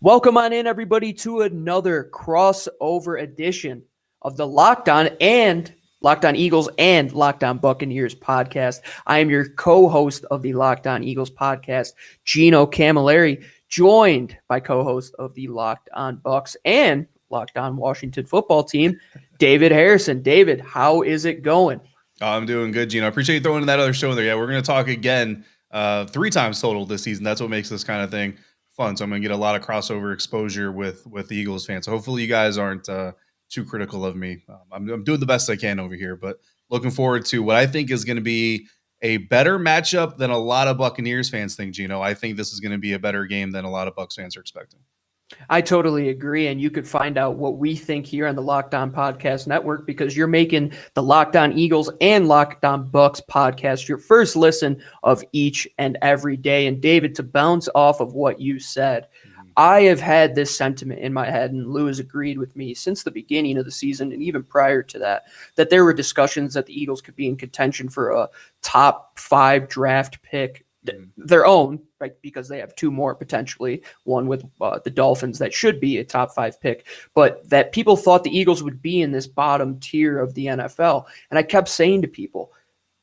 Welcome on in, everybody, to another crossover edition of the Locked On Eagles and Locked On Buccaneers podcast. I am your co-host of the Locked On Eagles podcast, Gino Camilleri, joined by co-host of the Locked On Bucs and Locked On Washington football team, David Harrison. David, how is it going? I'm doing good, Gino. I appreciate you throwing in that other show there. Yeah, we're going to talk again 3 times total this season. That's what makes this kind of thing fun. So I'm going to get a lot of crossover exposure with the Eagles fans. So hopefully you guys aren't too critical of me. I'm doing the best I can over here, but looking forward to what I think is going to be a better matchup than a lot of Buccaneers fans think, Gino. I think this is going to be a better game than a lot of Bucs fans are expecting. I totally agree, and you could find out what we think here on the Locked On Podcast Network because you're making the Locked On Eagles and Locked On Bucs podcast your first listen of each and every day. And David, to bounce off of what you said, I have had this sentiment in my head, and Lou has agreed with me since the beginning of the season and even prior to that, that there were discussions that the Eagles could be in contention for a top 5 draft pick, their own, right? Because they have 2 more potentially, one with the Dolphins that should be a top 5 pick, but that people thought the Eagles would be in this bottom tier of the NFL. And I kept saying to people,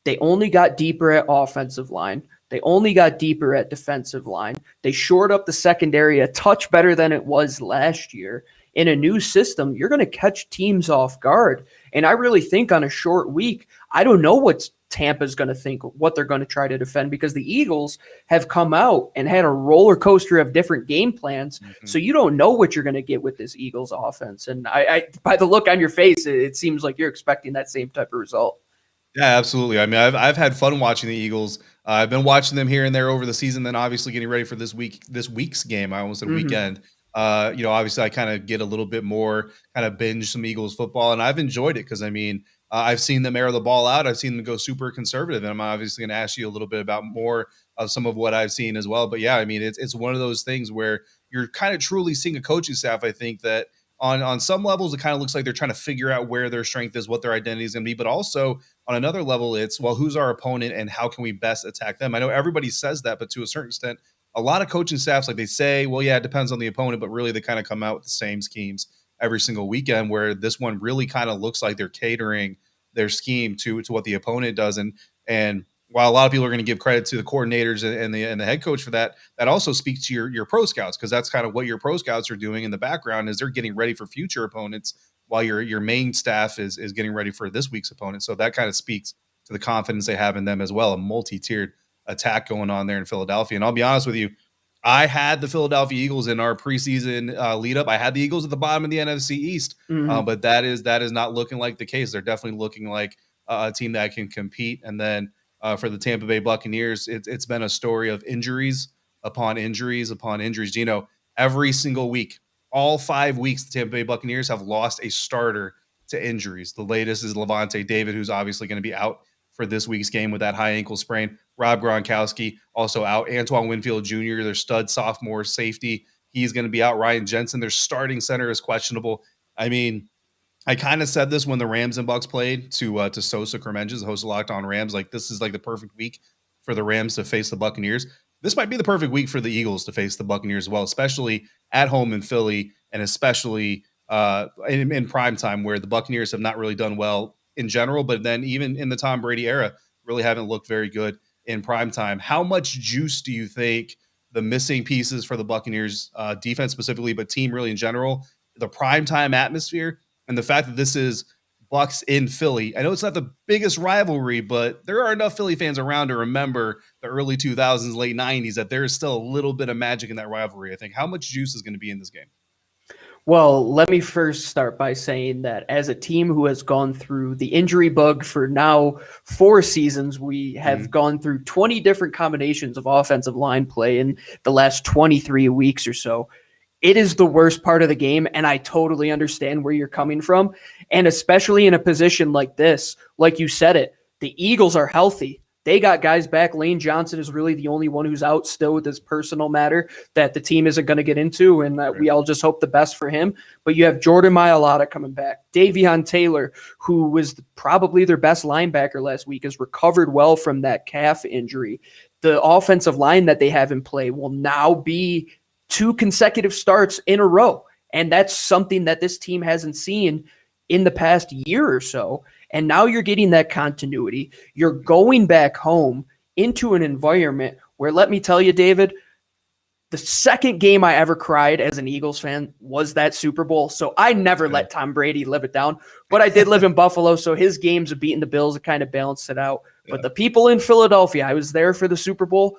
they only got deeper at offensive line. They only got deeper at defensive line. They shored up the secondary a touch better than it was last year. In a new system, you're going to catch teams off guard. And I really think on a short week, I don't know what Tampa's going to think, what they're going to try to defend, because the Eagles have come out and had a roller coaster of different game plans. So you don't know what you're going to get with this Eagles offense. And I by the look on your face, it seems like you're expecting that same type of result. Yeah, absolutely. I mean, I've had fun watching the Eagles. I've been watching them here and there over the season, then obviously getting ready for this week's game. I almost said weekend. Obviously I kind of get a little bit more kind of binge some Eagles football, and I've enjoyed it because, I mean, I've seen them air the ball out. I've seen them go super conservative, and I'm obviously going to ask you a little bit about more of some of what I've seen as well. But yeah, I mean, it's one of those things where you're kind of truly seeing a coaching staff, I think, that on some levels, it kind of looks like they're trying to figure out where their strength is, what their identity is going to be. But also on another level, it's, well, who's our opponent and how can we best attack them? I know everybody says that, but to a certain extent, a lot of coaching staffs, like they say, well, yeah, it depends on the opponent, but really they kind of come out with the same schemes every single weekend, where this one really kind of looks like they're catering their scheme to what the opponent does. And while a lot of people are going to give credit to the coordinators and the head coach for that, that also speaks to your pro scouts, because that's kind of what your pro scouts are doing in the background, is they're getting ready for future opponents while your main staff is getting ready for this week's opponent. So that kind of speaks to the confidence they have in them as well, a multi-tiered attack going on there in Philadelphia. And I'll be honest with you, I had the Philadelphia Eagles in our preseason lead up. I had the Eagles at the bottom of the NFC East, but that is not looking like the case. They're definitely looking like a team that can compete. And then for the Tampa Bay Buccaneers, it's been a story of injuries upon injuries upon injuries. You know, every single week, all 5 weeks, the Tampa Bay Buccaneers have lost a starter to injuries. The latest is Lavonte David, who's obviously going to be out for this week's game with that high ankle sprain. Rob Gronkowski also out. Antoine Winfield Jr., their stud sophomore safety, he's going to be out. Ryan Jensen, their starting center, is questionable. I mean, I kind of said this when the Rams and Bucs played to Sosa Kremenjas, the host of Locked On Rams. Like, this is like the perfect week for the Rams to face the Buccaneers. This might be the perfect week for the Eagles to face the Buccaneers as well, especially at home in Philly, and especially in prime time, where the Buccaneers have not really done well in general, but then even in the Tom Brady era, really haven't looked very good in prime time. How much juice do you think the missing pieces for the Buccaneers defense specifically, but team really in general, the primetime atmosphere, and the fact that this is Bucs in Philly? I know it's not the biggest rivalry, but there are enough Philly fans around to remember the early 2000s, late 90s, that there is still a little bit of magic in that rivalry. I think, how much juice is going to be in this game? Well, let me first start by saying that as a team who has gone through the injury bug for now 4 seasons, we have gone through 20 different combinations of offensive line play in the last 23 weeks or so. It is the worst part of the game, and I totally understand where you're coming from. And especially in a position like this, like you said it, the Eagles are healthy. They got guys back. Lane Johnson is really the only one who's out still with this personal matter that the team isn't going to get into, and we all just hope the best for him. But you have Jordan Mailata coming back. Davion Taylor, who was probably their best linebacker last week, has recovered well from that calf injury. The offensive line that they have in play will now be 2 consecutive starts in a row. And that's something that this team hasn't seen in the past year or so. And now you're getting that continuity. You're going back home into an environment where, let me tell you, David, the second game I ever cried as an Eagles fan was that Super Bowl. So I never let Tom Brady live it down. But I did live in Buffalo, so his games of beating the Bills kind of balanced it out. Yeah. But the people in Philadelphia, I was there for the Super Bowl,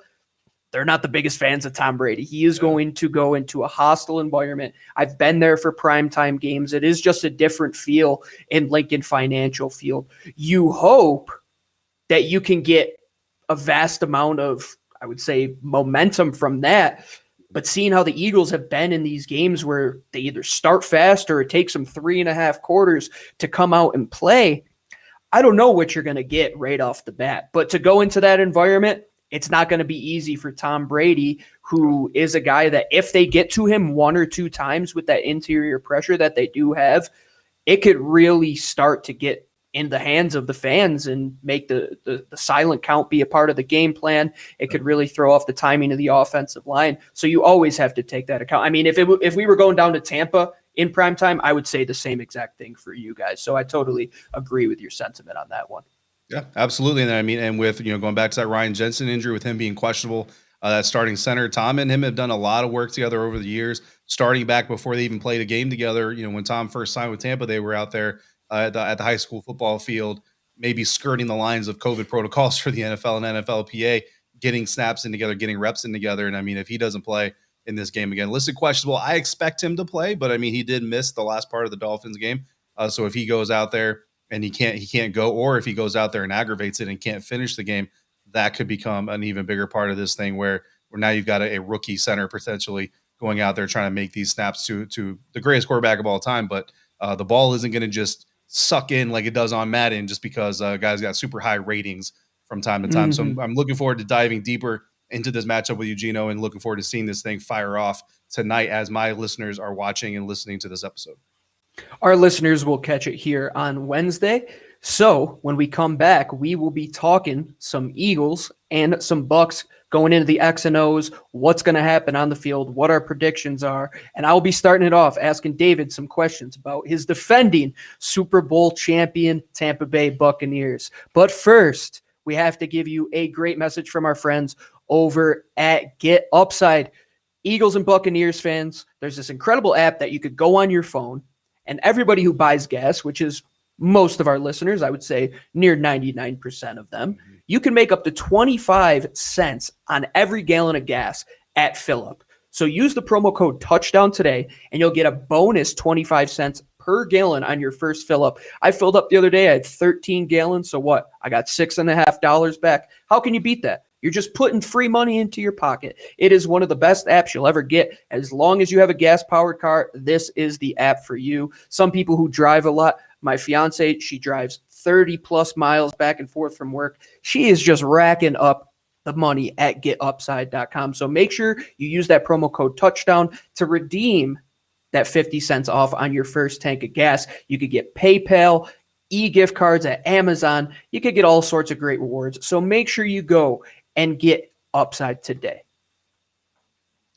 they're not the biggest fans of Tom Brady. He is going to go into a hostile environment. I've been there for primetime games. It is just a different feel in Lincoln Financial Field. You hope that you can get a vast amount of, I would say, momentum from that. But seeing how the Eagles have been in these games where they either start fast or it takes them 3.5 quarters to come out and play, I don't know what you're going to get right off the bat. But to go into that environment, it's not going to be easy for Tom Brady, who is a guy that if they get to him 1 or 2 times with that interior pressure that they do have, it could really start to get in the hands of the fans and make the silent count be a part of the game plan. It could really throw off the timing of the offensive line. So you always have to take that account. I mean, if we were going down to Tampa in primetime, I would say the same exact thing for you guys. So I totally agree with your sentiment on that one. Yeah, absolutely. And I mean, and with, going back to that Ryan Jensen injury, with him being questionable, that starting center, Tom and him have done a lot of work together over the years, starting back before they even played a game together. When Tom first signed with Tampa, they were out there at the high school football field, maybe skirting the lines of COVID protocols for the NFL and NFLPA, getting snaps in together, getting reps in together. And I mean, if he doesn't play in this game again, listed questionable, I expect him to play, but I mean, he did miss the last part of the Dolphins game. So if he goes out there and he can't go, or if he goes out there and aggravates it and can't finish the game, that could become an even bigger part of this thing where now you've got a rookie center potentially going out there trying to make these snaps to the greatest quarterback of all time. But the ball isn't going to just suck in like it does on Madden just because guys got super high ratings from time to time. Mm-hmm. So I'm looking forward to diving deeper into this matchup with you, Gino, and looking forward to seeing this thing fire off tonight as my listeners are watching and listening to this episode. Our listeners will catch it here on Wednesday. So when we come back, we will be talking some Eagles and some Bucs going into the X and O's, what's going to happen on the field, what our predictions are. And I'll be starting it off asking David some questions about his defending Super Bowl champion Tampa Bay Buccaneers. But first, we have to give you a great message from our friends over at Get Upside. Eagles and Buccaneers fans, there's this incredible app that you could go on your phone, and everybody who buys gas, which is most of our listeners, I would say near 99% of them, you can make up to 25 cents on every gallon of gas at fill-up. So use the promo code touchdown today, and you'll get a bonus 25 cents per gallon on your first fill-up. I filled up the other day. I had 13 gallons. So what? I got $6.50 back. How can you beat that? You're just putting free money into your pocket. It is one of the best apps you'll ever get. As long as you have a gas-powered car, this is the app for you. Some people who drive a lot, my fiance, she drives 30-plus miles back and forth from work. She is just racking up the money at getupside.com. So make sure you use that promo code touchdown to redeem that 50 cents off on your first tank of gas. You could get PayPal, e-gift cards at Amazon. You could get all sorts of great rewards. So make sure you go and get Upside today.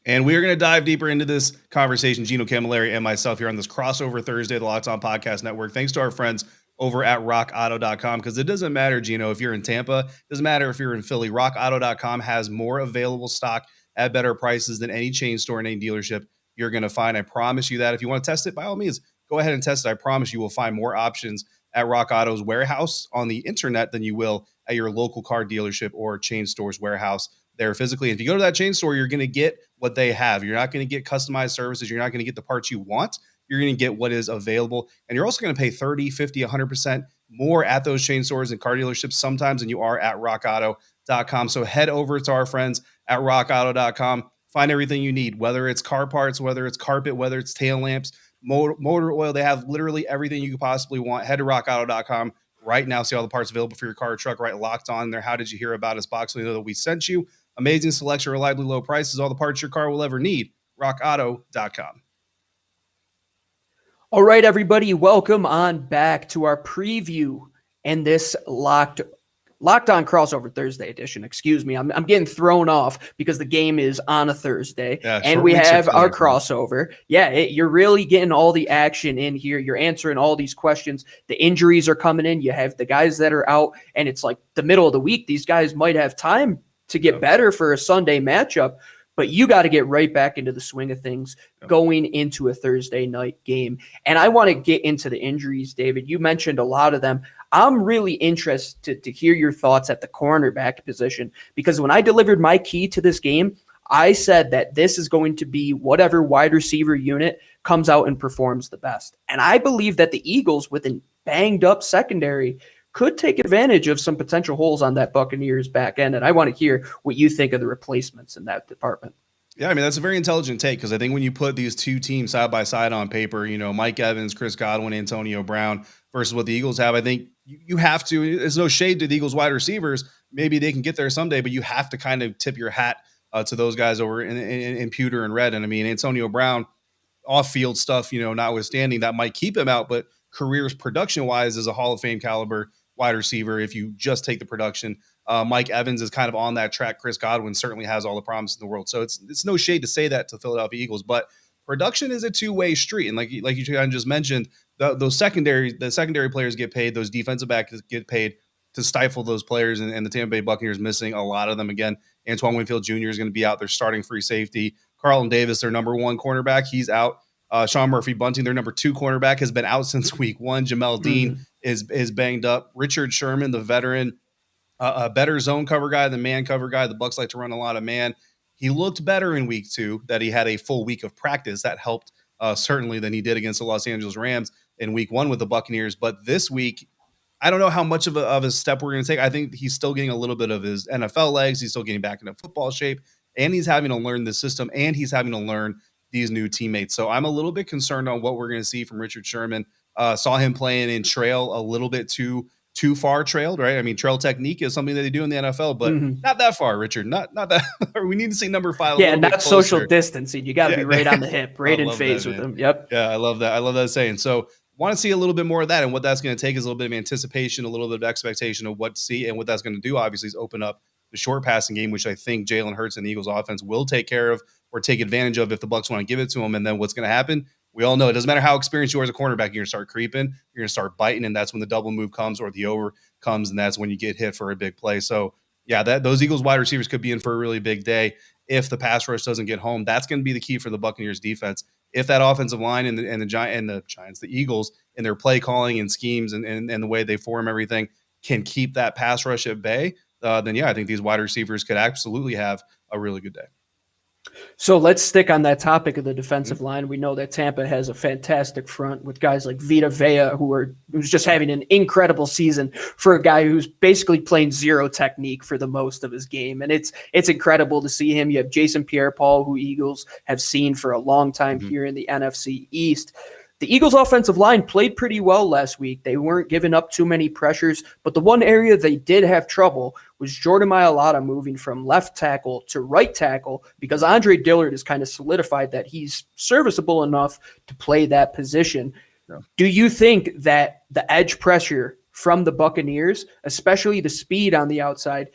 And we are going to dive deeper into this conversation, Gino Camilleri and myself, here on this crossover Thursday, the Locked On Podcast Network. Thanks to our friends over at rockauto.com, because it doesn't matter, Gino, if you're in Tampa, it doesn't matter if you're in Philly. Rockauto.com has more available stock at better prices than any chain store and any dealership you're going to find. I promise you that. If you want to test it, by all means, go ahead and test it. I promise you will find more options at Rock Auto's warehouse on the internet than you will at your local car dealership or chain store's warehouse there physically. If you go to that chain store, you're going to get what they have. You're not going to get customized services. You're not going to get the parts you want. You're going to get what is available. And you're also going to pay 30, 50, 100% more at those chain stores and car dealerships sometimes than you are at rockauto.com. So head over to our friends at rockauto.com. Find everything you need, whether it's car parts, whether it's carpet, whether it's tail lamps, motor oil. They have literally everything you could possibly want. Head to rockauto.com right now. See all the parts available for your car or truck, right? Locked On there. How did you hear about us box? We know that we sent you. Amazing selection, reliably low prices, all the parts your car will ever need. rockauto.com. All right, everybody, welcome on back to our preview and this Locked Locked On Crossover Thursday edition. Excuse me. I'm getting thrown off because the game is on a Thursday, and we have our crossover. Yeah, you're really getting all the action in here. You're answering all these questions. The injuries are coming in. You have the guys that are out, and it's like the middle of the week. These guys might have time to get better for a Sunday matchup, but you got to get right back into the swing of things going into a Thursday night game. And I want to get into the injuries, David. You mentioned a lot of them. I'm really interested to hear your thoughts at the cornerback position, because when I delivered my key to this game, I said that this is going to be whatever wide receiver unit comes out and performs the best. And I believe that the Eagles, with a banged up secondary, could take advantage of some potential holes on that Buccaneers back end. And I want to hear what you think of the replacements in that department. Yeah, I mean, that's a very intelligent take, because I think when you put these two teams side by side on paper, Mike Evans, Chris Godwin, Antonio Brown versus what the Eagles have, I think you have to, there's no shade to the Eagles wide receivers. Maybe they can get there someday, but you have to kind of tip your hat to those guys over in pewter and red. And I mean, Antonio Brown, off-field stuff, notwithstanding, that might keep him out, but careers production-wise is a Hall of Fame caliber wide receiver if you just take the production. Mike Evans is kind of on that track. Chris Godwin certainly has all the promise in the world. So it's no shade to say that to Philadelphia Eagles, but production is a two-way street. And like you kind of just mentioned, the secondary players get paid, those defensive backs get paid to stifle those players, and the Tampa Bay Buccaneers missing a lot of them. Again, Antoine Winfield Jr. is going to be out. They're starting free safety. Carlton Davis, their number one cornerback, he's out. Sean Murphy-Bunting, their number two cornerback, has been out since week one. Jamel Dean is banged up. Richard Sherman, the veteran, a better zone cover guy than man cover guy. The Bucs like to run a lot of man. He looked better in week two, that he had a full week of practice. That helped certainly than he did against the Los Angeles Rams in week one with the Buccaneers. But this week, I don't know how much of a step we're going to take. I think he's still getting a little bit of his NFL legs. He's still getting back into football shape, and he's having to learn the system, and he's having to learn these new teammates. So I'm a little bit concerned on what we're going to see from Richard Sherman. Saw him playing in trail a little bit too far trailed, right? I mean, trail technique is something that they do in the NFL, but not that far, Richard. Not that. We need to see number 5. Yeah, not social distancing. You got to be right on the hip, right in phase with him. Yep. Yeah, I love that. I love that saying. So want to see a little bit more of that, and what that's going to take is a little bit of anticipation, a little bit of expectation of what to see, and what that's going to do, obviously, is open up the short passing game, which I think Jalen Hurts and the Eagles offense will take care of or take advantage of if the Bucs want to give it to them. And then what's going to happen? We all know it doesn't matter how experienced you are as a cornerback, you're going to start creeping, you're going to start biting, and that's when the double move comes or the over comes, and that's when you get hit for a big play. So, yeah, those Eagles wide receivers could be in for a really big day if the pass rush doesn't get home. That's going to be the key for the Buccaneers defense. If that offensive line and the Giants, the Eagles, in their play calling and schemes and the way they form everything can keep that pass rush at bay, then yeah, I think these wide receivers could absolutely have a really good day. So let's stick on that topic of the defensive line. We know that Tampa has a fantastic front with guys like Vita Vea, who's just having an incredible season for a guy who's basically playing zero technique for the most of his game. And it's incredible to see him. You have Jason Pierre-Paul, who Eagles have seen for a long time here in the NFC East. The Eagles' offensive line played pretty well last week. They weren't giving up too many pressures, but the one area they did have trouble was Jordan Mailata moving from left tackle to right tackle, because Andre Dillard has kind of solidified that he's serviceable enough to play that position. Yeah. Do you think that the edge pressure from the Buccaneers, especially the speed on the outside,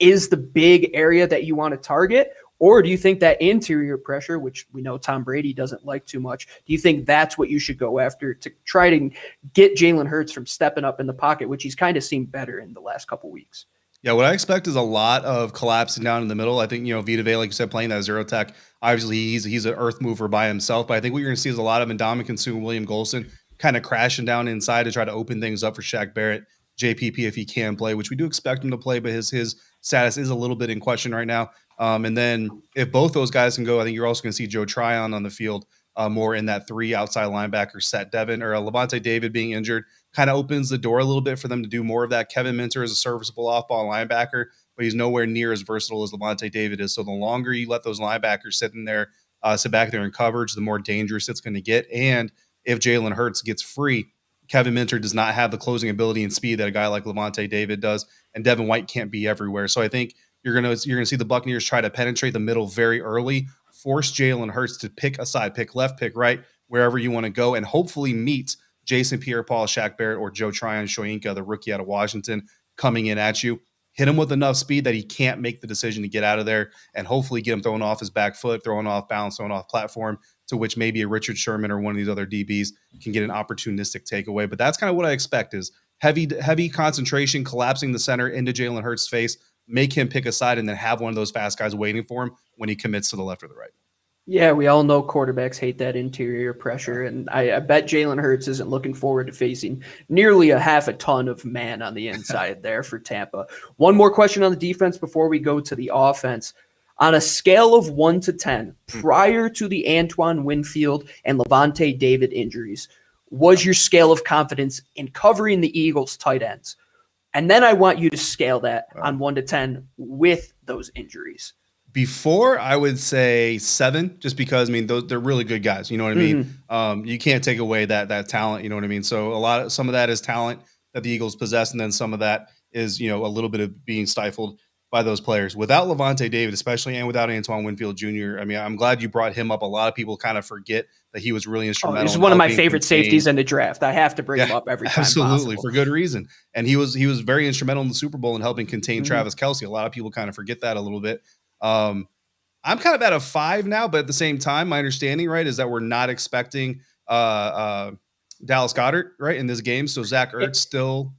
is the big area that you want to target? Or do you think that interior pressure, which we know Tom Brady doesn't like too much, do you think that's what you should go after to try to get Jalen Hurts from stepping up in the pocket, which he's kind of seemed better in the last couple weeks? Yeah, what I expect is a lot of collapsing down in the middle. I think, Vita Vea, like you said, playing that zero tech, obviously he's an earth mover by himself, but I think what you're going to see is a lot of Ndamukong Suh and William Golson kind of crashing down inside to try to open things up for Shaq Barrett, JPP, if he can play, which we do expect him to play, but his status is a little bit in question right now. And then if both those guys can go, I think you're also going to see Joe Tryon on the field more in that 3 outside linebacker set. Devin or Lavonte David being injured kind of opens the door a little bit for them to do more of that. Kevin Minter is a serviceable off-ball linebacker, but he's nowhere near as versatile as Lavonte David is. So the longer you let those linebackers sit back there in coverage, the more dangerous it's going to get. And if Jalen Hurts gets free, Kevin Minter does not have the closing ability and speed that a guy like Lavonte David does, and Devin White can't be everywhere. So I think you're gonna see the Buccaneers try to penetrate the middle very early, force Jalen Hurts to pick a side, pick left, pick right, wherever you want to go, and hopefully meet Jason Pierre-Paul, Shaq Barrett, or Joe Tryon Shoyinka, the rookie out of Washington. coming in at you. Hit him with enough speed that he can't make the decision to get out of there, and hopefully get him throwing off his back foot, throwing off balance, throwing off platform, to which maybe a Richard Sherman or one of these other DBs can get an opportunistic takeaway. But that's kind of what I expect is heavy concentration, collapsing the center into Jalen Hurts' face, make him pick a side, and then have one of those fast guys waiting for him when he commits to the left or the right. Yeah, we all know quarterbacks hate that interior pressure, and I bet Jalen Hurts isn't looking forward to facing nearly a half a ton of man on the inside there for Tampa. One more question on the defense before we go to the offense. On a scale of 1 to 10, prior to the Antoine Winfield and Lavonte David injuries, was your scale of confidence in covering the Eagles' tight ends? And then I want you to scale that on 1 to 10 with those injuries. Before, I would say 7, just because, I mean, they're really good guys. You know what I mean? You can't take away that talent. You know what I mean? So some of that is talent that the Eagles possess, and then some of that is, a little bit of being stifled by those players. Without Lavonte David, especially, and without Antoine Winfield Jr., I mean, I'm glad you brought him up. A lot of people kind of forget that he was really instrumental. He's one of my favorite safeties in the draft. I have to bring him up every time absolutely, possible. for good reason. And he was very instrumental in the Super Bowl in helping contain Travis Kelce. A lot of people kind of forget that a little bit. I'm kind of at a 5 now, but at the same time, my understanding, right, is that we're not expecting Dallas Goedert, right, in this game. So Zach Ertz still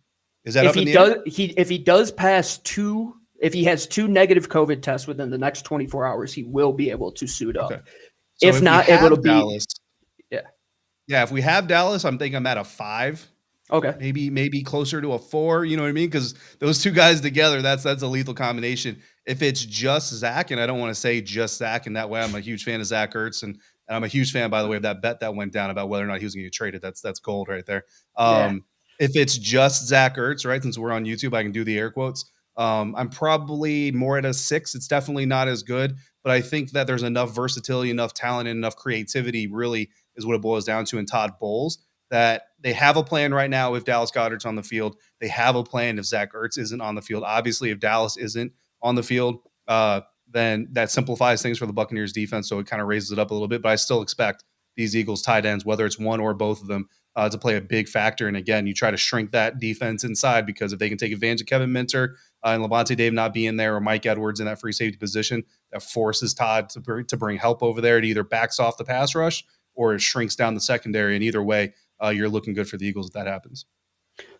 is that up in the air? If he does pass 2, if he has 2 negative COVID tests within the next 24 hours, he will be able to suit up. Okay. So if not, it will be Dallas. Yeah. If we have Dallas, I'm thinking I'm at a 5. Okay. Maybe closer to a 4, you know what I mean? Because those two guys together, that's a lethal combination. If it's just Zach, and I don't want to say just Zach in that way, I'm a huge fan of Zach Ertz, and I'm a huge fan, by the way, of that bet that went down about whether or not he was going to get traded. That's gold right there. If it's just Zach Ertz, right, since we're on YouTube, I can do the air quotes. I'm probably more at a 6. It's definitely not as good, but I think that there's enough versatility, enough talent, and enough creativity really is what it boils down to in Todd Bowles, that they have a plan right now if Dallas Goedert's on the field. They have a plan if Zach Ertz isn't on the field. Obviously, if Dallas isn't on the field, then that simplifies things for the Buccaneers defense, so it kind of raises it up a little bit. But I still expect these Eagles tight ends, whether it's one or both of them, to play a big factor. And again, you try to shrink that defense inside, because if they can take advantage of Kevin Minter and Lavonte David not being there, or Mike Edwards in that free safety position, that forces Todd to bring help over there. It either backs off the pass rush or it shrinks down the secondary. And either way, you're looking good for the Eagles if that happens.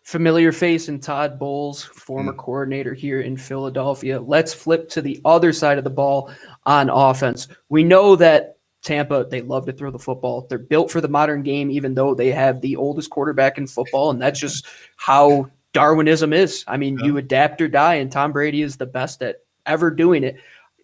Familiar face in Todd Bowles, former coordinator here in Philadelphia. Let's flip to the other side of the ball on offense. We know that Tampa, they love to throw the football. They're built for the modern game, even though they have the oldest quarterback in football, and that's just how Darwinism is. I mean, you adapt or die, and Tom Brady is the best at ever doing it.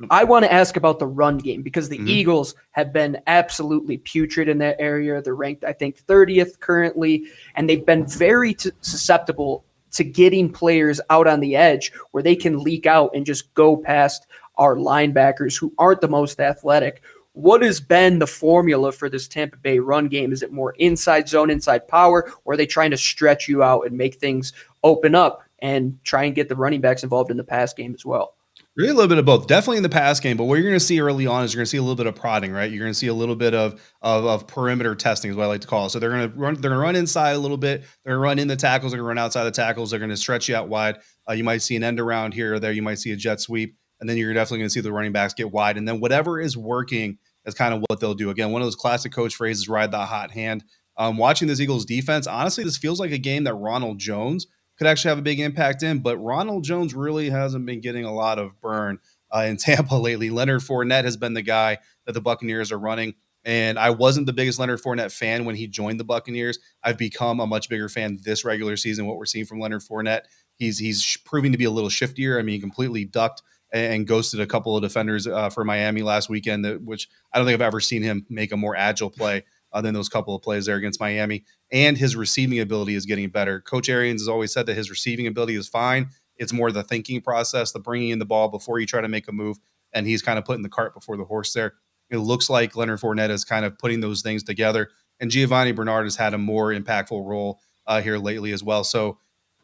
I want to ask about the run game, because the Eagles have been absolutely putrid in that area. They're ranked, I think, 30th currently, and they've been very susceptible to getting players out on the edge where they can leak out and just go past our linebackers who aren't the most athletic. What has been the formula for this Tampa Bay run game? Is it more inside zone, inside power, or are they trying to stretch you out and make things open up and try and get the running backs involved in the pass game as well? Really a little bit of both, definitely in the pass game. But what you're going to see early on is you're going to see a little bit of prodding, right? You're going to see a little bit of perimeter testing is what I like to call it. So they're going to run inside a little bit. They're going to run in the tackles. They're going to run outside the tackles. They're going to stretch you out wide. You might see an end around here or there. You might see a jet sweep, and then you're definitely going to see the running backs get wide. And then whatever is working is kind of what they'll do. Again, one of those classic coach phrases, ride the hot hand. Watching this Eagles defense, honestly, this feels like a game that Ronald Jones could actually have a big impact in, but Ronald Jones really hasn't been getting a lot of burn in Tampa lately. Leonard Fournette has been the guy that the Buccaneers are running, and I wasn't the biggest Leonard Fournette fan when he joined the Buccaneers. I've become a much bigger fan this regular season, what we're seeing from Leonard Fournette. He's proving to be a little shiftier. I mean, he completely ducked and ghosted a couple of defenders for Miami last weekend, which I don't think I've ever seen him make a more agile play than those couple of plays there against Miami. And his receiving ability is getting better. Coach Arians has always said that his receiving ability is fine. It's more the thinking process, the bringing in the ball before you try to make a move. And he's kind of putting the cart before the horse there. It looks like Leonard Fournette is kind of putting those things together. And Giovanni Bernard has had a more impactful role here lately as well. So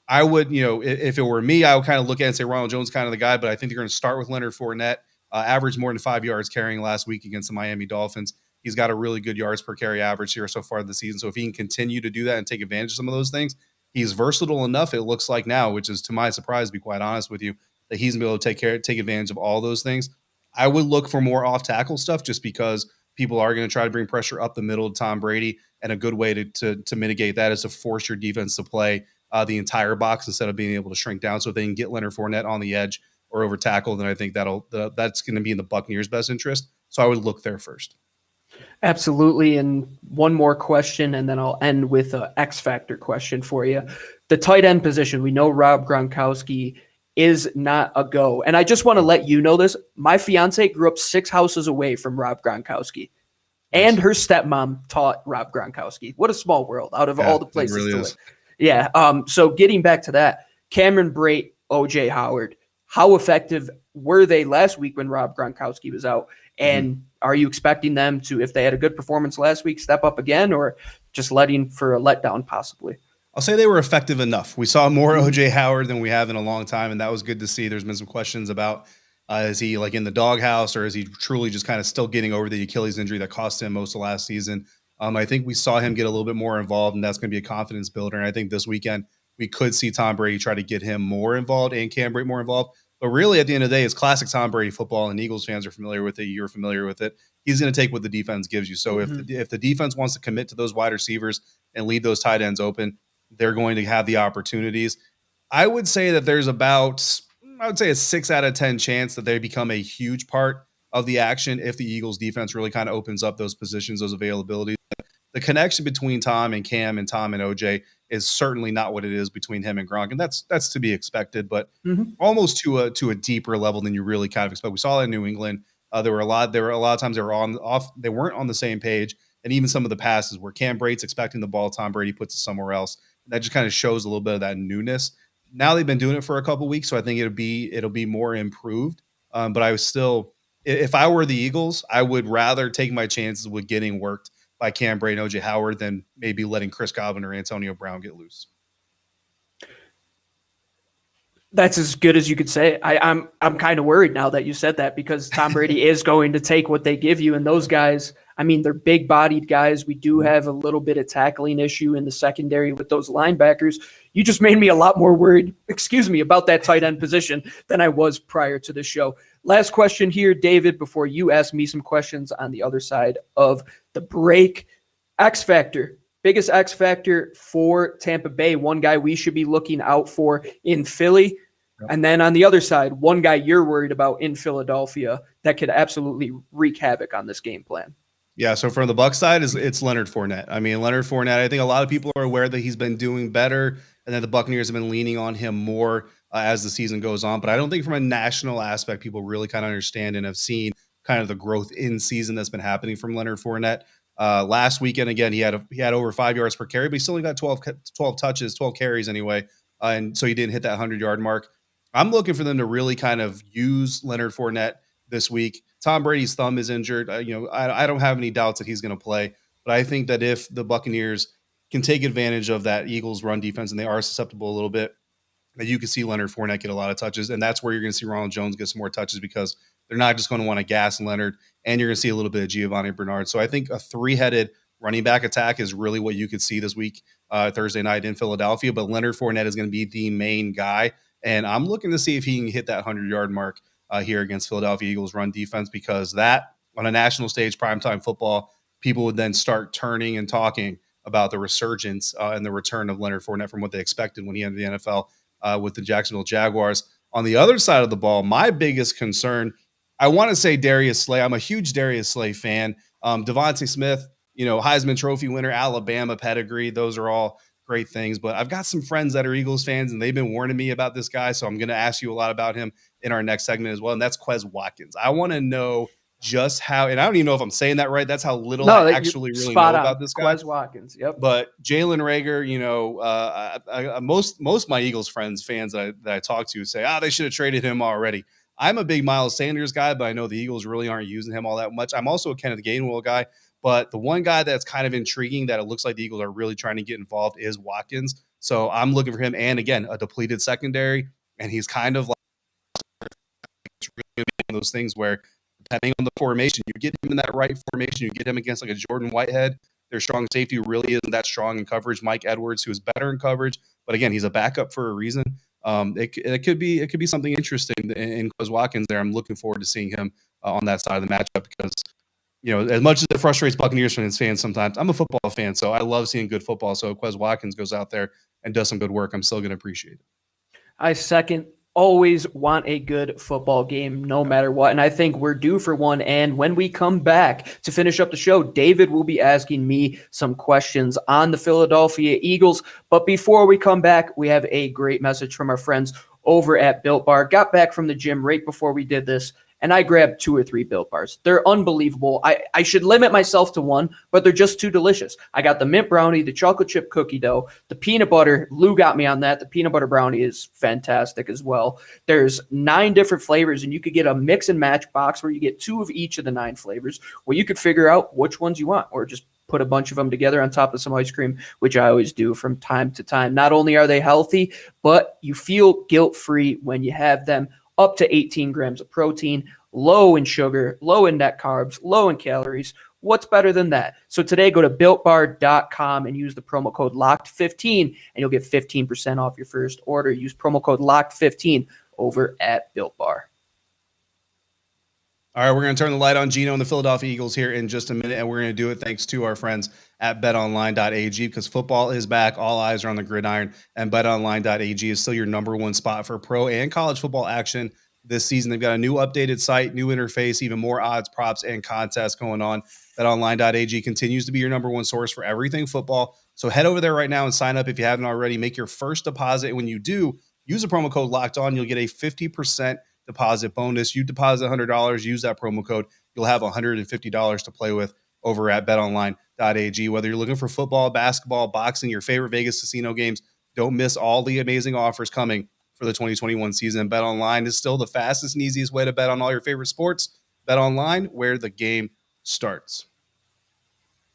I would, if it were me, I would kind of look at it and say Ronald Jones is kind of the guy, but I think they're going to start with Leonard Fournette. Averaged more than 5 yards carrying last week against the Miami Dolphins. He's got a really good yards per carry average here so far this season. So if he can continue to do that and take advantage of some of those things, he's versatile enough, it looks like now, which is to my surprise, to be quite honest with you, that he's going to be able to take advantage of all those things. I would look for more off tackle stuff just because people are going to try to bring pressure up the middle to Tom Brady. And a good way to mitigate that is to force your defense to play the entire box instead of being able to shrink down. So if they can get Leonard Fournette on the edge or over tackle, then I think that's going to be in the Buccaneers' best interest. So I would look there first. Absolutely. And one more question, and then I'll end with an X Factor question for you. The tight end position, we know Rob Gronkowski is not a go. And I just want to let you know this. My fiance grew up 6 houses away from Rob Gronkowski. Nice. And her stepmom taught Rob Gronkowski. What a small world out of all the places really to is. live. Yeah. So getting back to that, Cameron Brate, OJ Howard, how effective were they last week when Rob Gronkowski was out? And are you expecting them to, if they had a good performance last week, step up again, or just letting for a letdown possibly? I'll say they were effective enough. We saw more OJ Howard than we have in a long time, and that was good to see. There's been some questions about is he like in the doghouse, or is he truly just kind of still getting over the Achilles injury that cost him most of last season? I think we saw him get a little bit more involved, and that's going to be a confidence builder. And I think this weekend we could see Tom Brady try to get him more involved and Cam Brate more involved. But really, at the end of the day, it's classic Tom Brady football, and Eagles fans are familiar with it. You're familiar with it. He's going to take what the defense gives you. So if the defense wants to commit to those wide receivers and leave those tight ends open, they're going to have the opportunities. I would say that there's a 6 out of 10 chance that they become a huge part of the action if the Eagles defense really kind of opens up those positions, those availabilities. The connection between Tom and Cam and Tom and OJ is certainly not what it is between him and Gronk, and that's to be expected, but almost to a deeper level than you really kind of expect. We saw that in New England. There were a lot of times they weren't on the same page, and even some of the passes where Cam Brate's expecting the ball, Tom Brady puts it somewhere else. That just kind of shows a little bit of that newness. Now they've been doing it for a couple of weeks, so I think it'll be more improved. But I was still, if I were the Eagles, I would rather take my chances with getting worked by Cam Brate and OJ Howard than maybe letting Chris Godwin or Antonio Brown get loose. That's as good as you could say. I'm kind of worried now that you said that, because Tom Brady is going to take what they give you. And those guys, I mean, they're big-bodied guys. We do have a little bit of tackling issue in the secondary with those linebackers. You just made me a lot more worried, about that tight end position than I was prior to the show. Last question here, David, before you ask me some questions on the other side of the break. X Factor. Biggest X factor for Tampa Bay, one guy we should be looking out for in Philly. Yep. And then on the other side, one guy you're worried about in Philadelphia that could absolutely wreak havoc on this game plan. Yeah, so from the Bucs side, it's Leonard Fournette. I mean, Leonard Fournette, I think a lot of people are aware that he's been doing better and that the Buccaneers have been leaning on him more as the season goes on. But I don't think from a national aspect, people really kind of understand and have seen kind of the growth in season that's been happening from Leonard Fournette. Last weekend, again, he had over 5 yards per carry, but he still only got 12 touches, 12 carries anyway. And so he didn't hit that 100-yard mark. I'm looking for them to really kind of use Leonard Fournette this week. Tom Brady's thumb is injured. I don't have any doubts that he's going to play, but I think that if the Buccaneers can take advantage of that Eagles run defense, and they are susceptible a little bit, that you can see Leonard Fournette get a lot of touches. And that's where you're going to see Ronald Jones get some more touches, because they're not just going to want to gas Leonard, and you're going to see a little bit of Giovanni Bernard. So I think a 3-headed running back attack is really what you could see this week, Thursday night in Philadelphia. But Leonard Fournette is going to be the main guy. And I'm looking to see if he can hit that 100-yard mark here against Philadelphia Eagles run defense, because that on a national stage, primetime football, people would then start turning and talking about the resurgence and the return of Leonard Fournette from what they expected when he entered the NFL with the Jacksonville Jaguars. On the other side of the ball, my biggest concern, I want to say Darius Slay. I'm a huge Darius Slay fan. Devontae Smith, Heisman Trophy winner, Alabama pedigree. Those are all great things. But I've got some friends that are Eagles fans, and they've been warning me about this guy. So I'm going to ask you a lot about him in our next segment as well. And that's Quez Watkins. I want to know just how, and I don't even know if I'm saying that right. That's how little I actually really know about this guy. Quez Watkins. Yep. But Jalen Reagor, most of my Eagles fans that I talk to say, they should have traded him already. I'm a big Miles Sanders guy, but I know the Eagles really aren't using him all that much. I'm also a Kenneth Gainwell guy, but the one guy that's kind of intriguing that it looks like the Eagles are really trying to get involved is Watkins. So I'm looking for him. And again, a depleted secondary. And he's kind of like one of those things where, depending on the formation, you get him in that right formation, you get him against like a Jordan Whitehead. Their strong safety really isn't that strong in coverage. Mike Edwards, who is better in coverage, But again, he's a backup for a reason. It could be something interesting in Quez Watkins there. I'm looking forward to seeing him on that side of the matchup because, as much as it frustrates Buccaneers fans sometimes, I'm a football fan, so I love seeing good football. So if Quez Watkins goes out there and does some good work, I'm still going to appreciate it. I second. Always want a good football game no matter what. And I think we're due for one. And when we come back to finish up the show, David will be asking me some questions on the Philadelphia Eagles. But before we come back, we have a great message from our friends over at Built Bar. Got back from the gym right before we did this, and I grabbed 2 or 3 Built Bars. They're unbelievable. I should limit myself to one, but they're just too delicious. I got the mint brownie, the chocolate chip cookie dough, the peanut butter. Lou got me on that. The peanut butter brownie is fantastic as well. There's 9 different flavors, and you could get a mix and match box where you get 2 of each of the 9 flavors, where you could figure out which ones you want, or just put a bunch of them together on top of some ice cream, which I always do from time to time. Not only are they healthy, but you feel guilt-free when you have them. Up to 18 grams of protein, low in sugar, low in net carbs, low in calories. What's better than that? So today, go to BuiltBar.com and use the promo code LOCKED15, and you'll get 15% off your first order. Use promo code LOCKED15 over at Built Bar. All right, we're going to turn the light on Gino and the Philadelphia Eagles here in just a minute, and we're going to do it thanks to our friends at betonline.ag because football is back. All eyes are on the gridiron, and betonline.ag is still your number one spot for pro and college football action this season. They've got a new updated site, new interface, even more odds, props, and contests going on. BetOnline.ag continues to be your number one source for everything football. So head over there right now and sign up if you haven't already. Make your first deposit. And when you do, use the promo code Locked On. You'll get a 50% deposit bonus. You deposit $100, use that promo code. You'll have $150 to play with over at betonline.ag. Whether you're looking for football, basketball, boxing, your favorite Vegas casino games, don't miss all the amazing offers coming for the 2021 season. BetOnline is still the fastest and easiest way to bet on all your favorite sports. BetOnline, where the game starts.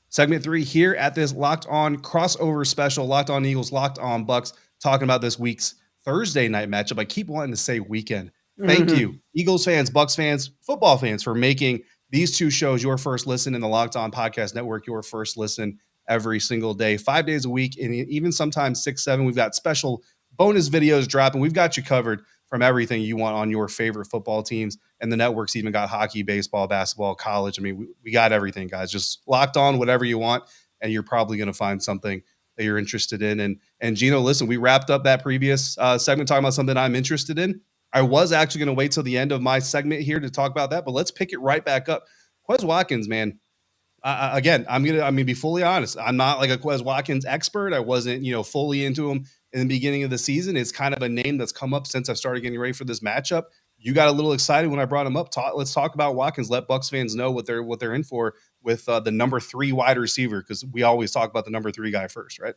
Segment 3 here at this Locked On crossover special, Locked On Eagles, Locked On Bucs, talking about this week's Thursday night matchup. I keep wanting to say weekend. Thank you, Eagles fans, Bucs fans, football fans, for making these 2 shows your first listen in the Locked On Podcast Network, your first listen every single day, 5 days a week, and even sometimes 6, 7. We've got special bonus videos dropping. We've got you covered from everything you want on your favorite football teams, and the network's even got hockey, baseball, basketball, college. I mean, we got everything, guys. Just locked on whatever you want, and you're probably going to find something that you're interested in. And Gino, listen, we wrapped up that previous segment talking about something I'm interested in. I was actually going to wait till the end of my segment here to talk about that, but let's pick it right back up. Quez Watkins, man. Again, I'm going to be fully honest. I'm not like a Quez Watkins expert. I wasn't, fully into him in the beginning of the season. It's kind of a name that's come up since I started getting ready for this matchup. You got a little excited when I brought him up. Let's talk about Watkins. Let Bucs fans know what they're in for with the number 3 wide receiver, because we always talk about the number 3 guy first, right?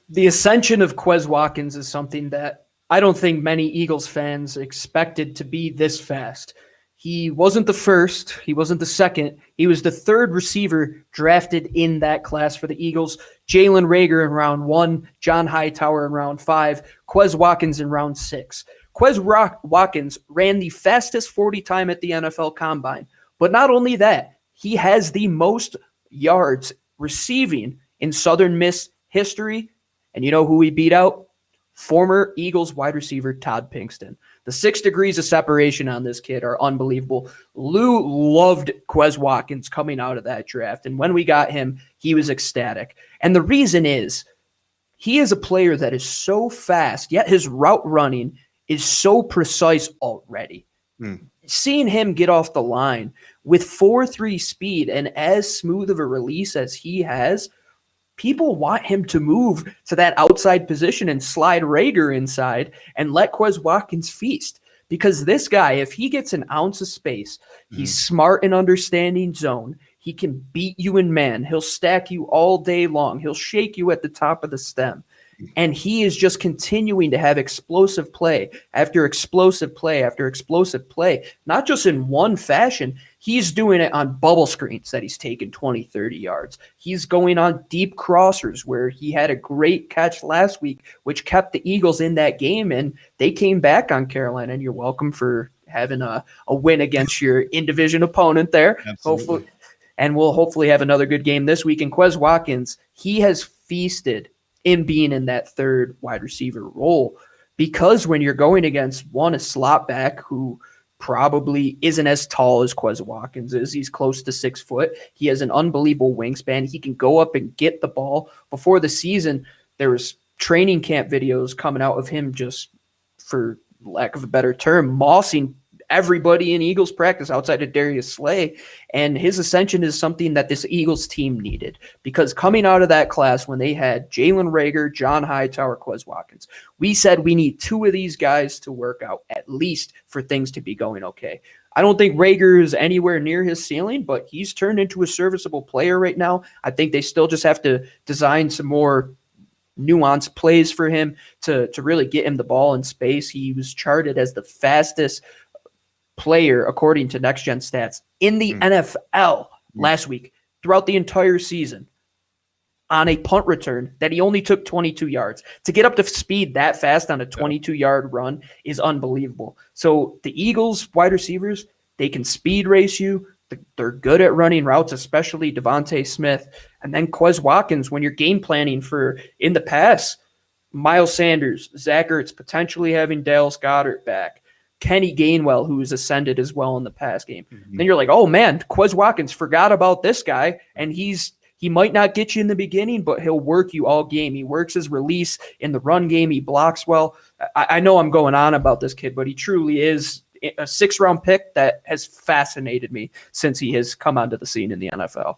The ascension of Quez Watkins is something that I don't think many Eagles fans expected to be this fast. He wasn't the first. He wasn't the second. He was the 3rd receiver drafted in that class for the Eagles. Jalen Reagor in round 1, John Hightower in round 5, Quez Watkins in round 6. Quez Watkins ran the fastest 40 time at the NFL Combine. But not only that, he has the most yards receiving in Southern Miss history. And you know who he beat out? Former Eagles wide receiver Todd Pinkston. The 6 degrees of separation on this kid are unbelievable. Lou loved Quez Watkins coming out of that draft, and when we got him, he was ecstatic. And the reason is he is a player that is so fast, yet his route running is so precise already. Seeing him get off the line with 4.3 speed and as smooth of a release as he has, people want him to move to that outside position and slide Reagor inside and let Quez Watkins feast. Because this guy, if he gets an ounce of space, he's smart in understanding zone. He can beat you in man. He'll stack you all day long. He'll shake you at the top of the stem. And he is just continuing to have explosive play after explosive play after explosive play, not just in one fashion. He's doing it on bubble screens that he's taken 20, 30 yards. He's going on deep crossers where he had a great catch last week, which kept the Eagles in that game, and they came back on Carolina. And you're welcome for having a win against your in-division opponent there. Absolutely. And we'll hopefully have another good game this week. And Quez Watkins, he has feasted in being in that third wide receiver role. Because when you're going against a slot back who probably isn't as tall as Quez Watkins is, he's close to 6 foot. He has an unbelievable wingspan. He can go up and get the ball. Before the season, there was training camp videos coming out of him, just for lack of a better term, mossing everybody in Eagles practice outside of Darius Slay. And his ascension is something that this Eagles team needed, because coming out of that class when they had Jalen Reagor, John Hightower, Quez Watkins, we said we need 2 of these guys to work out at least for things to be going okay. I don't think Reagor is anywhere near his ceiling, but he's turned into a serviceable player right now. I think they still just have to design some more nuanced plays for him to really get him the ball in space. He was charted as the fastest player, according to Next Gen Stats, in the NFL last week throughout the entire season on a punt return that he only took 22 yards. To get up to speed that fast on a 22-yard run is unbelievable. So the Eagles wide receivers, they can speed race you. They're good at running routes, especially Devontae Smith. And then Quez Watkins, when you're game planning for in the pass, Miles Sanders, Zach Ertz, potentially having Dallas Goedert back, Kenny Gainwell, who has ascended as well in the pass game. Then you're like, oh man, Quez Watkins, forgot about this guy, and he might not get you in the beginning, but he'll work you all game. He works his release in the run game. He blocks well. I know I'm going on about this kid, but he truly is a 6th-round pick that has fascinated me since he has come onto the scene in the NFL.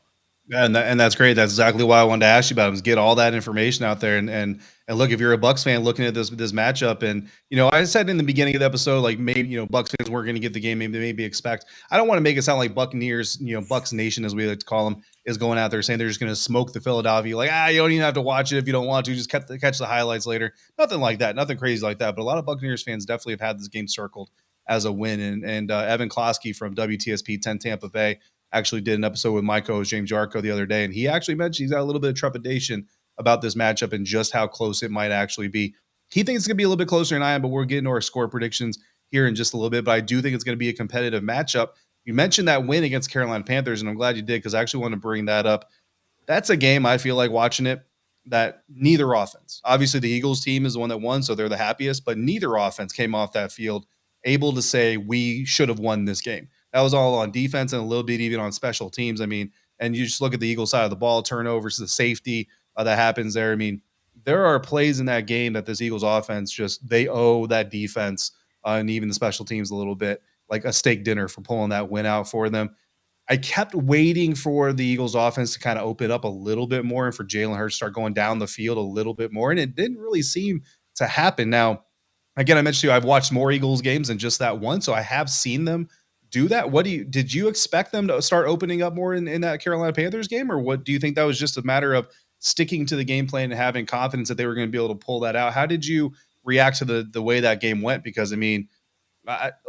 Yeah, and that's great. That's exactly why I wanted to ask you about him, is get all that information out there. And look, if you're a Bucs fan looking at this matchup, and I said in the beginning of the episode, like, maybe Bucs fans weren't going to get the game, maybe expect. I don't want to make it sound like Buccaneers, Bucs Nation as we like to call them, is going out there saying they're just going to smoke the Philadelphia. Like, you don't even have to watch it if you don't want to. Just catch the highlights later. Nothing like that. Nothing crazy like that. But a lot of Buccaneers fans definitely have had this game circled as a win. And Evan Klosky from WTSP 10 Tampa Bay actually did an episode with my co-host James Jarko the other day, and he actually mentioned he's got a little bit of trepidation about this matchup and just how close it might actually be. He thinks it's going to be a little bit closer than I am, but we're getting to our score predictions here in just a little bit. But I do think it's going to be a competitive matchup. You mentioned that win against Carolina Panthers, and I'm glad you did, because I actually want to bring that up. That's a game, I feel like, watching it, that neither offense, obviously the Eagles team is the one that won, so they're the happiest, but neither offense came off that field able to say we should have won this game. That was all on defense and a little bit even on special teams. I mean, and you just look at the Eagles side of the ball, turnovers, the safety that happens there. I mean, there are plays in that game that this Eagles offense they owe that defense and even the special teams a little bit, like a steak dinner for pulling that win out for them. I kept waiting for the Eagles offense to kind of open up a little bit more and for Jalen Hurts to start going down the field a little bit more, and it didn't really seem to happen. Now, again, I mentioned to you, I've watched more Eagles games than just that one, so I have seen them do that. Did you expect them to start opening up more in that Carolina Panthers game, or what do you think that was just a matter of sticking to the game plan and having confidence that they were going to be able to pull that out? How did you react to the way that game went? Because I mean,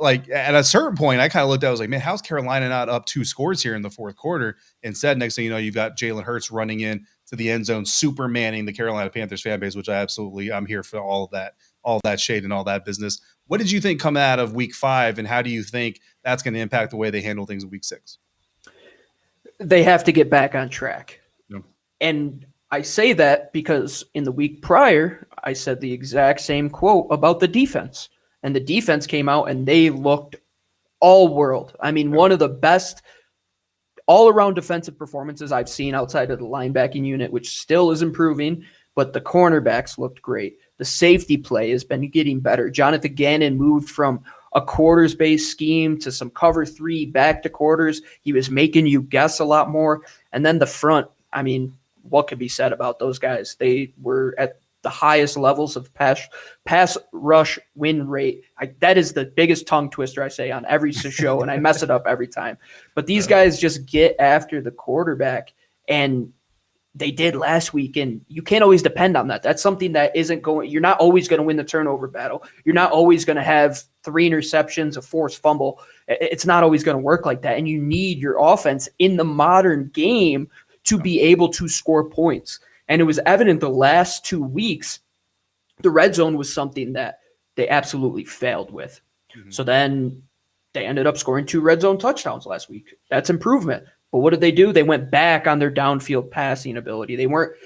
like at a certain point, I kind of looked at it, I was like, man, how's Carolina not up 2 scores here in the 4th quarter? Instead, next thing you know, you've got Jalen Hurts running in to the end zone, supermanning the Carolina Panthers fan base, which I'm here for all that shade and all that business. What did you think come out of week 5, and how do you think that's going to impact the way they handle things in week 6? They have to get back on track. Yep. And I say that because in the week prior, I said the exact same quote about the defense. And the defense came out and they looked all world. I mean, one of the best all-around defensive performances I've seen outside of the linebacking unit, which still is improving, but the cornerbacks looked great. The safety play has been getting better. Jonathan Gannon moved from a quarters-based scheme to some cover 3 back to quarters. He was making you guess a lot more. And then the front, I mean, what could be said about those guys? They were at the highest levels of pass rush win rate. That is the biggest tongue twister I say on every show, and I mess it up every time. But these guys just get after the quarterback, and they did last week, and you can't always depend on that. That's something that isn't going – you're not always going to win the turnover battle. You're not always going to have 3 interceptions, a forced fumble. It's not always going to work like that, and you need your offense in the modern game to be able to score points. And it was evident the last 2 weeks, the red zone was something that they absolutely failed with. Mm-hmm. So then they ended up scoring 2 red zone touchdowns last week. That's improvement. But what did they do? They went back on their downfield passing ability. They weren't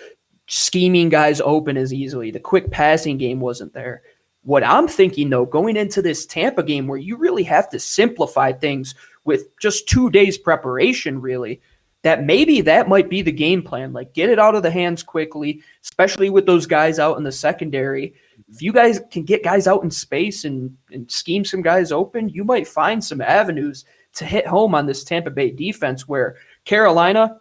scheming guys open as easily. The quick passing game wasn't there. What I'm thinking, though, going into this Tampa game where you really have to simplify things with just 2 days preparation, really, that maybe that might be the game plan. Like, get it out of the hands quickly, especially with those guys out in the secondary. If you guys can get guys out in space and scheme some guys open, you might find some avenues to hit home on this Tampa Bay defense where Carolina,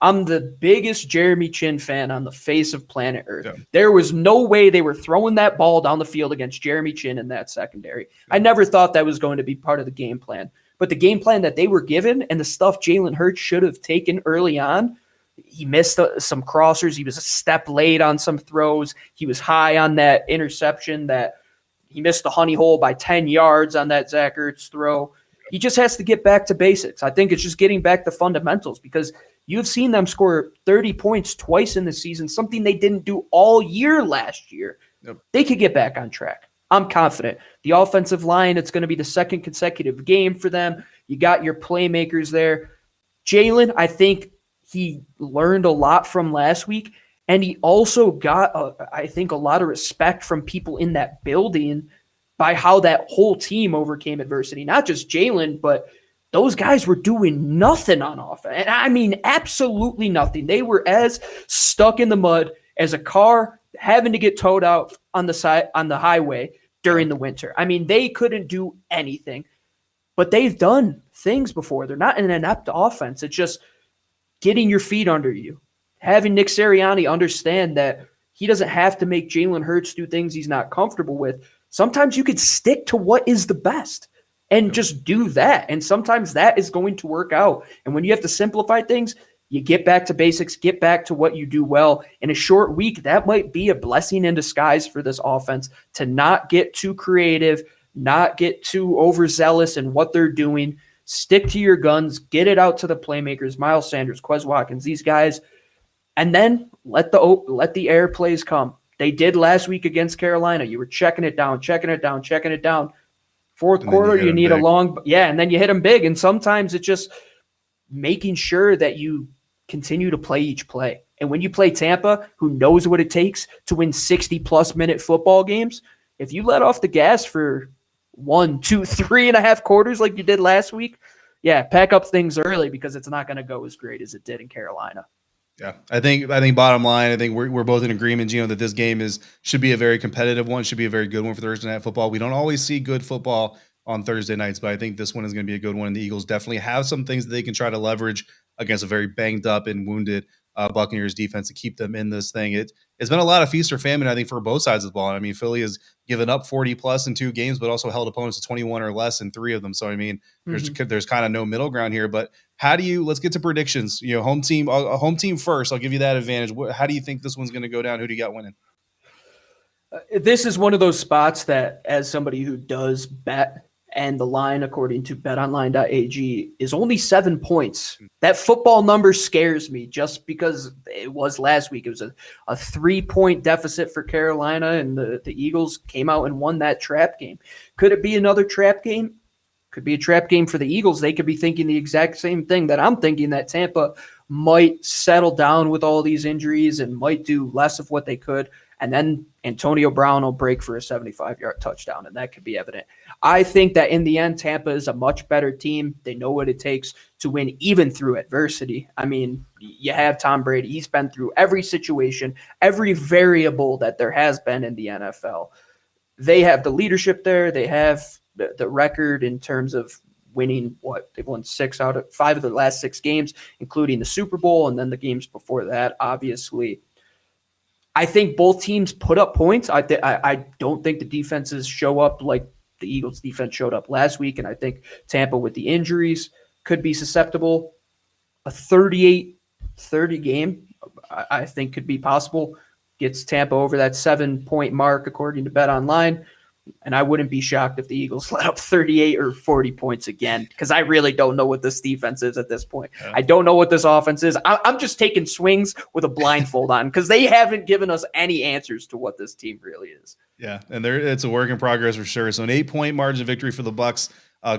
I'm the biggest Jeremy Chin fan on the face of planet Earth. Yeah. There was no way they were throwing that ball down the field against Jeremy Chin in that secondary. I never thought that was going to be part of the game plan. But the game plan that they were given and the stuff Jalen Hurts should have taken early on, he missed some crossers. He was a step late on some throws. He was high on that interception that he missed the honey hole by 10 yards on that Zach Ertz throw. He just has to get back to basics. I think it's just getting back to fundamentals because you've seen them score 30 points twice in the season, something they didn't do all year last year. Yep. They could get back on track. I'm confident. The offensive line, it's going to be the second consecutive game for them. You got your playmakers there. Jalen, I think he learned a lot from last week, and he also got, I think, a lot of respect from people in that building by how that whole team overcame adversity. Not just Jalen, but those guys were doing nothing on offense. And I mean, absolutely nothing. They were as stuck in the mud as a car having to get towed out on the side on the highway during the winter. I mean, they couldn't do anything, but they've done things before. They're not an inept offense. It's just getting your feet under you, having Nick Sirianni understand that he doesn't have to make Jalen Hurts do things he's not comfortable with. Sometimes you could stick to what is the best and just do that. And sometimes that is going to work out. And when you have to simplify things, you get back to basics, get back to what you do well. In a short week, that might be a blessing in disguise for this offense to not get too creative, not get too overzealous in what they're doing. Stick to your guns, get it out to the playmakers, Miles Sanders, Quez Watkins, these guys, and then let the air plays come. They did last week against Carolina. You were checking it down. Fourth quarter, you need a long – and then you hit them big. And sometimes it's just making sure that you continue to play each play. And when you play Tampa, who knows what it takes to win 60-plus minute football games, if you let off the gas for 1, 2, 3.5 quarters like you did last week, pack up things early because it's not going to go as great as it did in Carolina. Yeah, I think bottom line, I think we're both in agreement, Gino, that this game should be a very competitive one, should be a very good one for Thursday Night Football. We don't always see good football on Thursday nights, but I think this one is going to be a good one. And the Eagles definitely have some things that they can try to leverage against a very banged up and wounded Buccaneers defense to keep them in this thing. It's been a lot of feast or famine, I think, for both sides of the ball. I mean, Philly has given up 40 plus in 2 games, but also held opponents to 21 or less in 3 of them. So, I mean, there's kind of no middle ground here. But let's get to predictions. You know, home team first. I'll give you that advantage. How do you think this one's going to go down? Who do you got winning? This is one of those spots that, as somebody who does bet, and the line, according to betonline.ag, is only 7 points. That football number scares me just because it was last week. It was a 3-point deficit for Carolina, and the Eagles came out and won that trap game. Could it be another trap game? Could be a trap game for the Eagles. They could be thinking the exact same thing that I'm thinking, that Tampa might settle down with all these injuries and might do less of what they could. And then Antonio Brown will break for a 75-yard touchdown, and that could be evident. I think that in the end, Tampa is a much better team. They know what it takes to win even through adversity. I mean, you have Tom Brady. He's been through every situation, every variable that there has been in the NFL. They have the leadership there. They have the record in terms of winning they've won 6 out of 5 of the last 6 games, including the Super Bowl and then the games before that, obviously. I think both teams put up points. I don't think the defenses show up like the Eagles defense showed up last week, and I think Tampa with the injuries could be susceptible. A 38-30 game, I think, could be possible. Gets Tampa over that 7-point mark, according to BetOnline. And I wouldn't be shocked if the Eagles let up 38 or 40 points again, because I really don't know what this defense is at this point. Yeah. I don't know what this offense is. I'm just taking swings with a blindfold on because they haven't given us any answers to what this team really is. Yeah, and it's a work in progress for sure. So an 8-point margin victory for the Bucs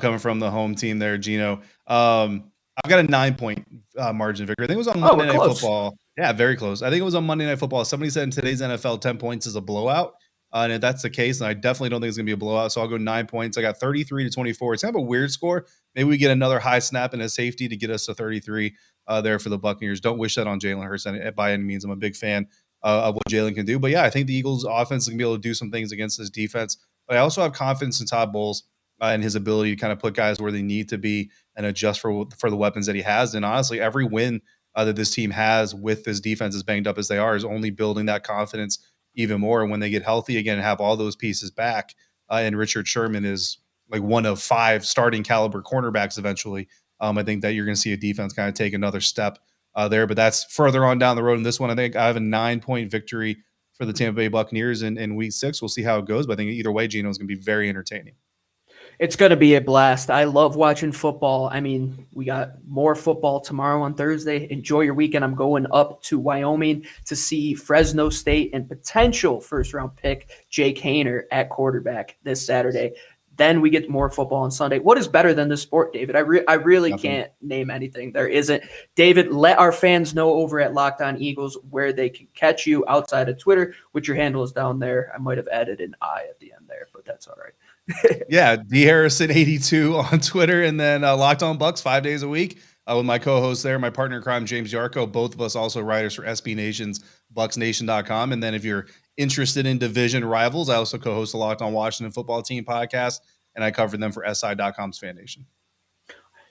coming from the home team there, Gino. I've got a 9-point margin victory. I think it was on Monday Night Football. Yeah, very close. I think it was on Monday Night Football. Somebody said in today's NFL, 10 points is a blowout. And if that's the case, and I definitely don't think it's going to be a blowout. So I'll go 9 points. I got 33-24. It's kind of a weird score. Maybe we get another high snap and a safety to get us to 33 there for the Buccaneers. Don't wish that on Jalen Hurts by any means. I'm a big fan of what Jalen can do. But yeah, I think the Eagles offense is going to be able to do some things against this defense. But I also have confidence in Todd Bowles and his ability to kind of put guys where they need to be and adjust for the weapons that he has. And honestly, every win that this team has with this defense as banged up as they are is only building that confidence even more. And when they get healthy again and have all those pieces back, and Richard Sherman is like one of 5 starting caliber cornerbacks eventually, I think that you're going to see a defense kind of take another step there. But that's further on down the road in this one. I think I have a 9-point victory for the Tampa Bay Buccaneers in week 6. We'll see how it goes. But I think either way, Gino, is going to be very entertaining. It's going to be a blast. I love watching football. I mean, we got more football tomorrow on Thursday. Enjoy your weekend. I'm going up to Wyoming to see Fresno State and potential first-round pick Jake Haener at quarterback this Saturday. Then we get more football on Sunday. What is better than this sport, David? I really Nothing. can't name anything. There isn't. David, let our fans know over at Locked On Eagles where they can catch you outside of Twitter, which your handle is down there. I might have added an I at the end there, but that's all right. Yeah, D Harrison 82 on Twitter, and then Locked On Bucs 5 days a week with my co-host there, my partner in crime, James Yarko. Both of us also writers for SB Nation's BucsNation.com. And then if you're interested in division rivals, I also co-host the Locked On Washington Football Team podcast, and I cover them for SI.com's Fan Nation.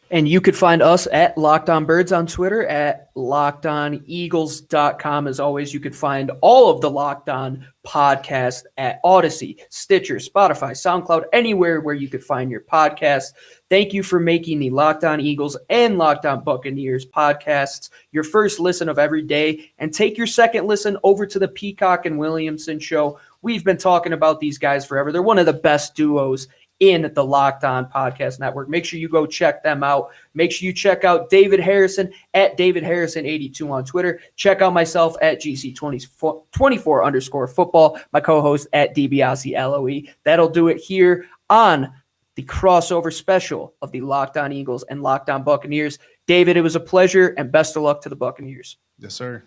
And you could find us at Locked On Birds on Twitter, at LockedOnEagles.com. As always, you could find all of the Locked On podcasts at Odyssey, Stitcher, Spotify, SoundCloud, anywhere where you could find your podcasts. Thank you for making the Locked On Eagles and Locked On Buccaneers podcasts your first listen of every day. And take your second listen over to the Peacock and Williamson show. We've been talking about these guys forever. They're one of the best duos in the Locked On Podcast Network. Make sure you go check them out. Make sure you check out David Harrison at David Harrison82 on Twitter. Check out myself at GC24_football, my co-host at DiBiase LOE. That'll do it here on the crossover special of the Locked On Eagles and Locked On Buccaneers. David, it was a pleasure, and best of luck to the Buccaneers. Yes, sir.